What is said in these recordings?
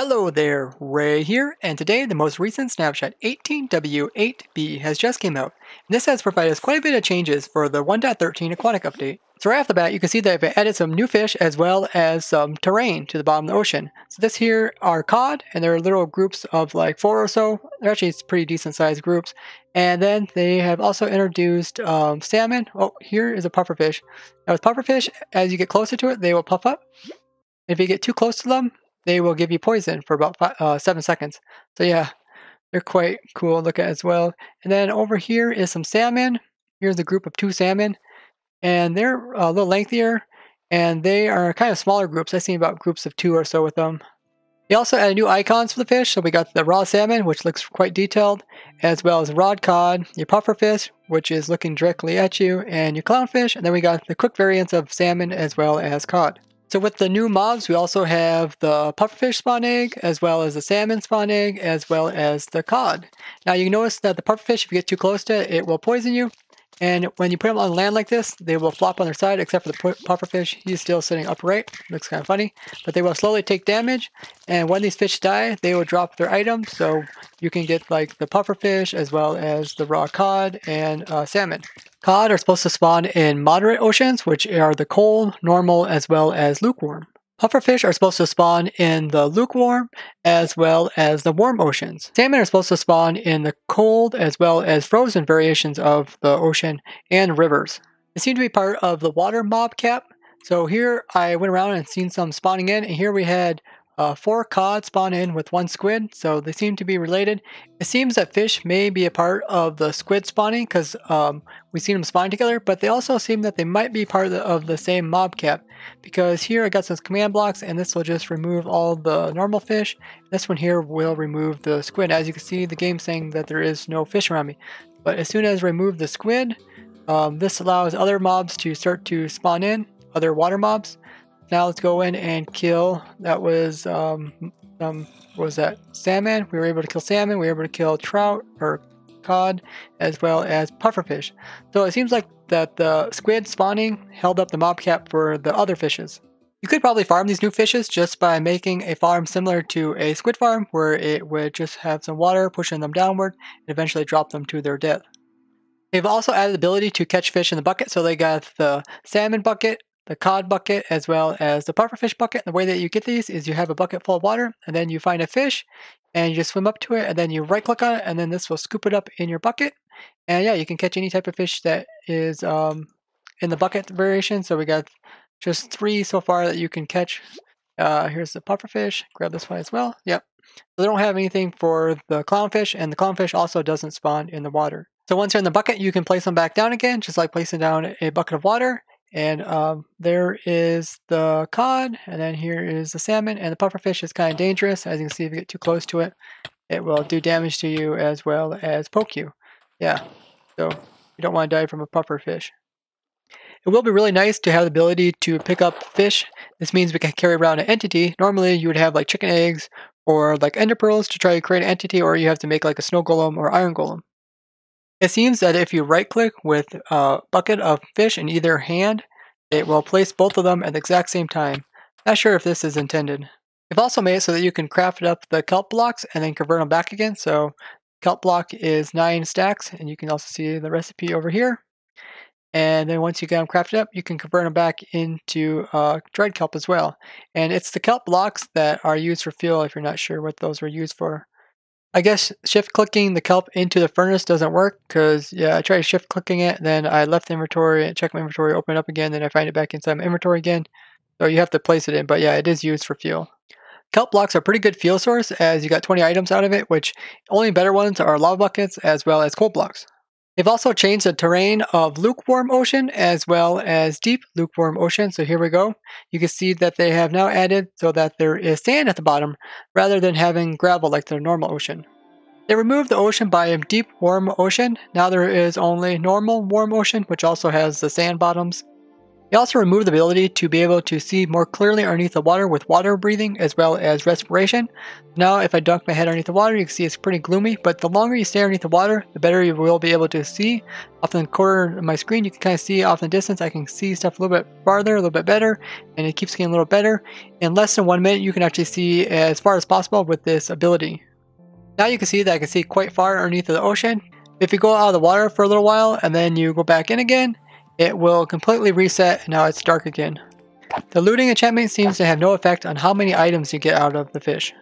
Hello there, Ray here, and today the most recent Snapshot 18w08b has just came out. And this has provided us quite a bit of changes for the 1.13 Aquatic update. So right off the bat, you can see that I've added some new fish as well as some terrain to the bottom of the ocean. So this here are cod, and they're little groups of like 4 or so. They're actually pretty decent sized groups. And then they have also introduced salmon. Oh, here is a pufferfish. Now with pufferfish, as you get closer to it, they will puff up. If you get too close to them, they will give you poison for about 7 seconds. So yeah, they're quite cool to look at as well. And then over here is some salmon. Here's a group of 2 salmon, and they're a little lengthier, and they are kind of smaller groups. I've seen about groups of 2 or so with them. They also added new icons for the fish, so we got the raw salmon, which looks quite detailed, as well as rod cod, your pufferfish, which is looking directly at you, and your clownfish, and then we got the quick variants of salmon as well as cod. So with the new mobs, we also have the pufferfish spawn egg, as well as the salmon spawn egg, as well as the cod. Now you notice that the pufferfish, if you get too close to it, it will poison you. And when you put them on land like this, they will flop on their side, except for the pufferfish. He's still sitting upright. Looks kind of funny. But they will slowly take damage, and when these fish die, they will drop their items. So you can get like the pufferfish, as well as the raw cod and salmon. Cod are supposed to spawn in moderate oceans, which are the cold, normal, as well as lukewarm. Pufferfish are supposed to spawn in the lukewarm as well as the warm oceans. Salmon are supposed to spawn in the cold as well as frozen variations of the ocean and rivers. They seem to be part of the water mob cap. So here I went around and seen some spawning in, and here we had 4 cod spawn in with 1 squid, so they seem to be related. It seems that fish may be a part of the squid spawning because we've seen them spawn together, but they also seem that they might be part of the same mob cap, because here I got some command blocks, and this will just remove all the normal fish. This one here will remove the squid. As you can see, the game's saying that there is no fish around me, but as soon as I remove the squid, this allows other mobs to start to spawn in, other water mobs. Now let's go in and kill. That was what was that? Salmon. We were able to kill salmon. We were able to kill trout or cod, as well as pufferfish. So it seems like that the squid spawning held up the mob cap for the other fishes. You could probably farm these new fishes just by making a farm similar to a squid farm, where it would just have some water pushing them downward and eventually drop them to their death. They've also added the ability to catch fish in the bucket, so they got the salmon bucket, the cod bucket, as well as the pufferfish bucket. And the way that you get these is you have a bucket full of water, and then you find a fish, and you just swim up to it, and then you right click on it, and then this will scoop it up in your bucket. And yeah, you can catch any type of fish that is in the bucket variation. So we got just 3 so far that you can catch. Here's the pufferfish. Grab this one as well. Yep. So they don't have anything for the clownfish, and the clownfish also doesn't spawn in the water. So once you're in the bucket, you can place them back down again, just like placing down a bucket of water. And there is the cod, and then here is the salmon, and the pufferfish is kind of dangerous. As you can see, if you get too close to it, it will do damage to you as well as poke you. Yeah, so you don't want to die from a pufferfish. It will be really nice to have the ability to pick up fish. This means we can carry around an entity. Normally you would have like chicken eggs or like ender pearls to try to create an entity, or you have to make like a snow golem or iron golem. It seems that if you right-click with a bucket of fish in either hand, it will place both of them at the exact same time. Not sure if this is intended. They've also made it so that you can craft up the kelp blocks and then convert them back again. So kelp block is 9 stacks, and you can also see the recipe over here. And then once you get them crafted up, you can convert them back into dried kelp as well. And it's the kelp blocks that are used for fuel, if you're not sure what those were used for. I guess shift clicking the kelp into the furnace doesn't work, because yeah, I tried shift clicking it, then I left the inventory and checked my inventory, open it up again, then I find it back inside my inventory again. So you have to place it in, but yeah, it is used for fuel. Kelp blocks are a pretty good fuel source, as you got 20 items out of it, which only better ones are lava buckets as well as coal blocks. They've also changed the terrain of lukewarm ocean as well as deep lukewarm ocean. So here we go. You can see that they have now added so that there is sand at the bottom rather than having gravel like the normal ocean. They removed the ocean biome deep warm ocean. Now there is only normal warm ocean, which also has the sand bottoms. They also removed the ability to be able to see more clearly underneath the water with water breathing as well as respiration. Now if I dunk my head underneath the water, you can see it's pretty gloomy, but the longer you stay underneath the water, the better you will be able to see. Off in the corner of my screen, you can kind of see off in the distance, I can see stuff a little bit farther, a little bit better, and it keeps getting a little better. In less than 1 minute, you can actually see as far as possible with this ability. Now you can see that I can see quite far underneath the ocean. If you go out of the water for a little while and then you go back in again, it will completely reset and now it's dark again. The looting enchantment seems to have no effect on how many items you get out of the fish.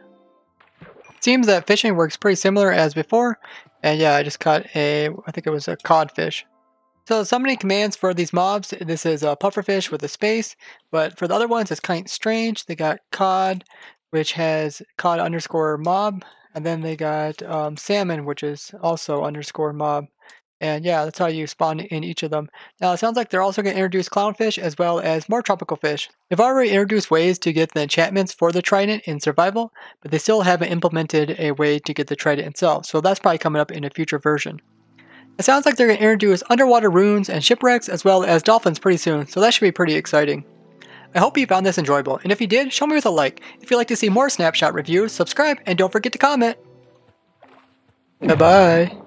It seems that fishing works pretty similar as before, and yeah, I just caught I think it was a codfish. So summoning commands for these mobs, this is a pufferfish with a space, but for the other ones it's kind of strange. They got cod, which has cod underscore mob, and then they got salmon, which is also underscore mob. And yeah, that's how you spawn in each of them. Now it sounds like they're also going to introduce clownfish as well as more tropical fish. They've already introduced ways to get the enchantments for the trident in survival, but they still haven't implemented a way to get the trident itself, so that's probably coming up in a future version. It sounds like they're going to introduce underwater runes and shipwrecks as well as dolphins pretty soon, so that should be pretty exciting. I hope you found this enjoyable, and if you did, show me with a like. If you'd like to see more Snapshot reviews, subscribe, and don't forget to comment. Bye-bye.